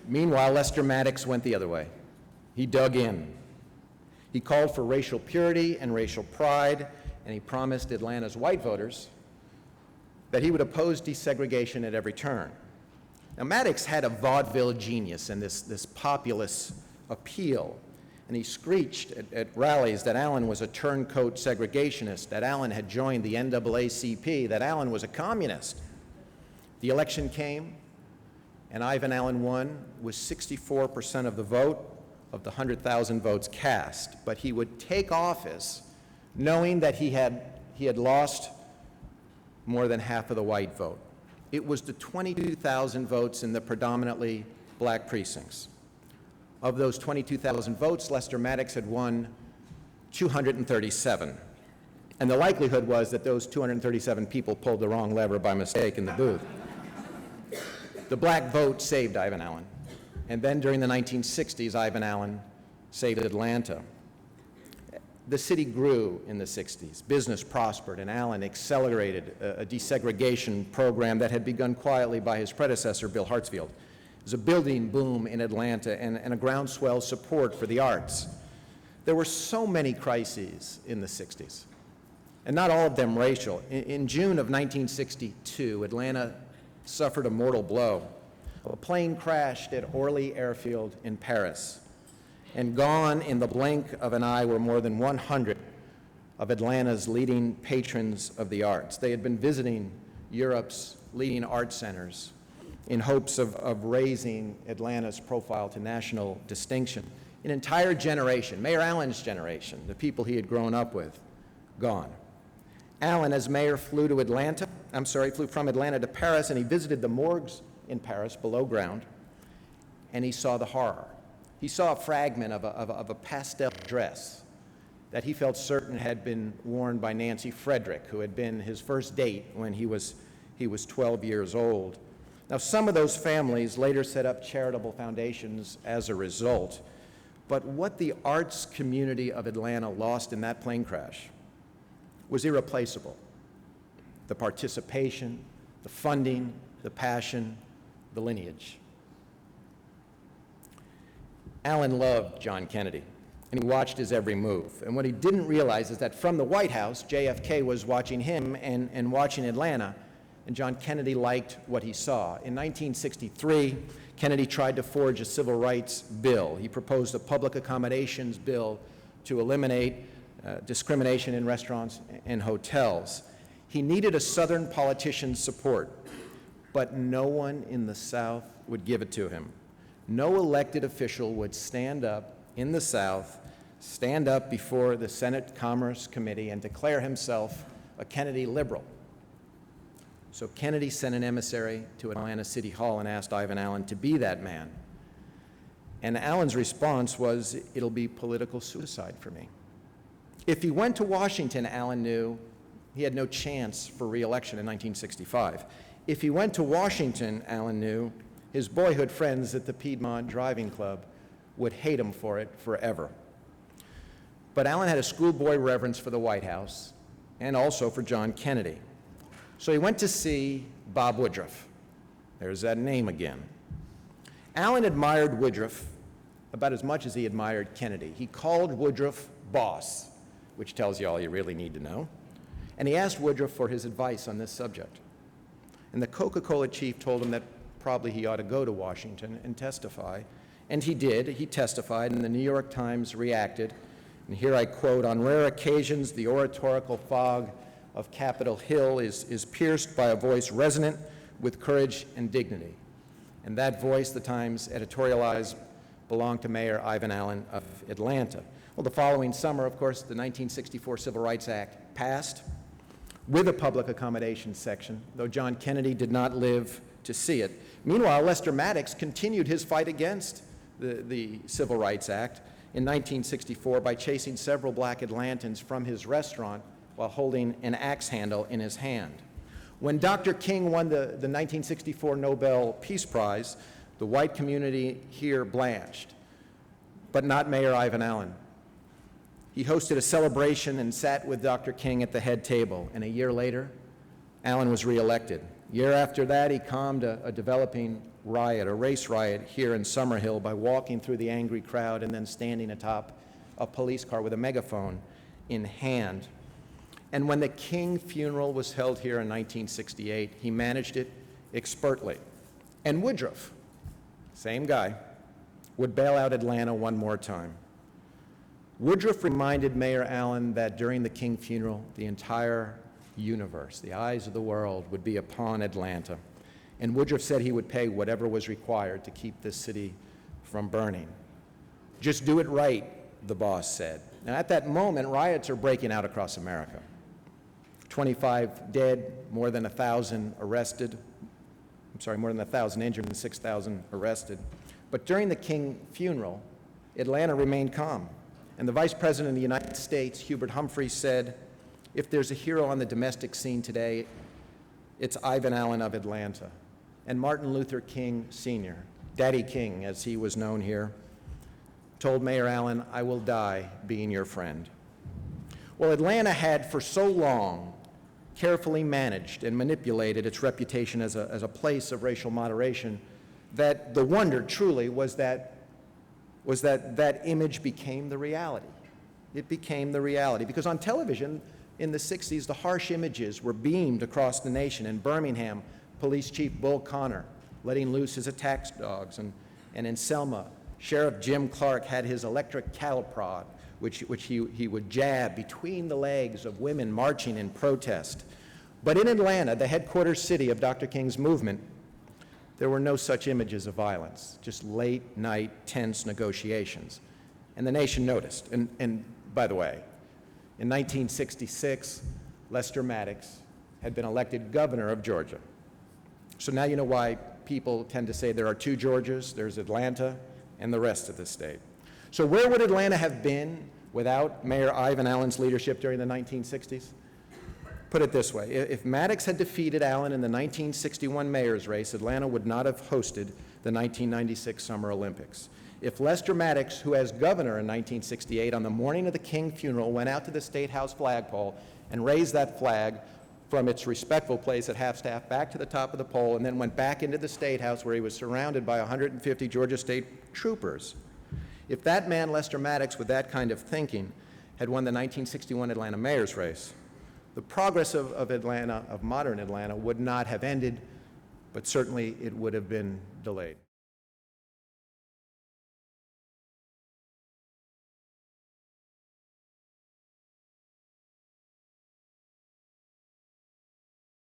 Meanwhile, Lester Maddox went the other way. He dug in. He called for racial purity and racial pride, and he promised Atlanta's white voters that he would oppose desegregation at every turn. Now, Maddox had a vaudeville genius and this populist appeal, and he screeched at rallies that Allen was a turncoat segregationist, that Allen had joined the NAACP, that Allen was a communist. The election came, and Ivan Allen won with 64% of the vote of the 100,000 votes cast. But he would take office knowing that he had lost more than half of the white vote. It was the 22,000 votes in the predominantly black precincts. Of those 22,000 votes, Lester Maddox had won 237. And the likelihood was that those 237 people pulled the wrong lever by mistake in the booth. The black vote saved Ivan Allen. And then during the 1960s, Ivan Allen saved Atlanta. The city grew in the 60s. Business prospered, and Allen accelerated a desegregation program that had begun quietly by his predecessor, Bill Hartsfield. There was a building boom in Atlanta and a groundswell support for the arts. There were so many crises in the 60s, and not all of them racial. In June of 1962, Atlanta suffered a mortal blow. A plane crashed at Orly Airfield in Paris, and gone in the blink of an eye were more than 100 of Atlanta's leading patrons of the arts. They had been visiting Europe's leading art centers in hopes of raising Atlanta's profile to national distinction. An entire generation, Mayor Allen's generation, the people he had grown up with, gone. Allen, as mayor, flew from Atlanta to Paris, and he visited the morgues in Paris below ground, and he saw the horror. He saw a fragment of a pastel dress that he felt certain had been worn by Nancy Frederick, who had been his first date when he was 12 years old. Now, some of those families later set up charitable foundations as a result, but what the arts community of Atlanta lost in that plane crash was irreplaceable. The participation, the funding, the passion, the lineage. Allen loved John Kennedy, and he watched his every move. And what he didn't realize is that from the White House, JFK was watching him and watching Atlanta, and John Kennedy liked what he saw. In 1963, Kennedy tried to forge a civil rights bill. He proposed a public accommodations bill to eliminate discrimination in restaurants and hotels. He needed a Southern politician's support, but no one in the South would give it to him. No elected official would stand up in the South, stand up before the Senate Commerce Committee and declare himself a Kennedy liberal. So Kennedy sent an emissary to Atlanta City Hall and asked Ivan Allen to be that man. And Allen's response was, "It'll be political suicide for me." If he went to Washington, Allen knew he had no chance for re-election in 1965. If he went to Washington, Allen knew his boyhood friends at the Piedmont Driving Club would hate him for it forever. But Allen had a schoolboy reverence for the White House and also for John Kennedy. So he went to see Bob Woodruff. There's that name again. Allen admired Woodruff about as much as he admired Kennedy. He called Woodruff boss, which tells you all you really need to know. And he asked Woodruff for his advice on this subject. And the Coca-Cola chief told him that probably he ought to go to Washington and testify. And he did. He testified, and the New York Times reacted. And here I quote, "On rare occasions, the oratorical fog of Capitol Hill is pierced by a voice resonant with courage and dignity." And that voice, the Times editorialized, belonged to Mayor Ivan Allen of Atlanta. Well, the following summer, of course, the 1964 Civil Rights Act passed with a public accommodations section, though John Kennedy did not live to see it. Meanwhile, Lester Maddox continued his fight against the Civil Rights Act in 1964 by chasing several black Atlantans from his restaurant while holding an axe handle in his hand. When Dr. King won the 1964 Nobel Peace Prize, the white community here blanched, but not Mayor Ivan Allen. He hosted a celebration and sat with Dr. King at the head table, and a year later, Allen was reelected. Year after that, he calmed a developing riot, a race riot here in Summerhill by walking through the angry crowd and then standing atop a police car with a megaphone in hand. And when the King funeral was held here in 1968, he managed it expertly. And Woodruff, same guy, would bail out Atlanta one more time. Woodruff reminded Mayor Allen that during the King funeral, the entire universe, the eyes of the world, would be upon Atlanta. And Woodruff said he would pay whatever was required to keep this city from burning. Just do it right, the boss said. Now, at that moment, riots are breaking out across America. 25 dead, more than 1,000 arrested. More than 1,000 injured and 6,000 arrested. But during the King funeral, Atlanta remained calm. And the Vice President of the United States, Hubert Humphrey, said, if there's a hero on the domestic scene today, it's Ivan Allen of Atlanta. And Martin Luther King Sr., Daddy King, as he was known here, told Mayor Allen, I will die being your friend. Well, Atlanta had for so long carefully managed and manipulated its reputation as a place of racial moderation that the wonder truly was that image became the reality. It became the reality because on television in the 60s, the harsh images were beamed across the nation. In Birmingham, Police Chief Bull Connor letting loose his attack dogs, and in Selma, Sheriff Jim Clark had his electric cattle prod, which he would jab between the legs of women marching in protest. But in Atlanta, the headquarters city of Dr. King's movement, there were no such images of violence, just late-night, tense negotiations. And the nation noticed. And by the way, in 1966, Lester Maddox had been elected governor of Georgia. So now you know why people tend to say there are two Georgias. There's Atlanta and the rest of the state. So where would Atlanta have been without Mayor Ivan Allen's leadership during the 1960s? Put it this way, if Maddox had defeated Allen in the 1961 mayor's race, Atlanta would not have hosted the 1996 Summer Olympics. If Lester Maddox, who as governor in 1968, on the morning of the King funeral, went out to the State House flagpole and raised that flag from its respectful place at half-staff back to the top of the pole and then went back into the State House where he was surrounded by 150 Georgia State troopers, if that man, Lester Maddox, with that kind of thinking, had won the 1961 Atlanta mayor's race, the progress of Atlanta, of modern Atlanta, would not have ended, but certainly it would have been delayed.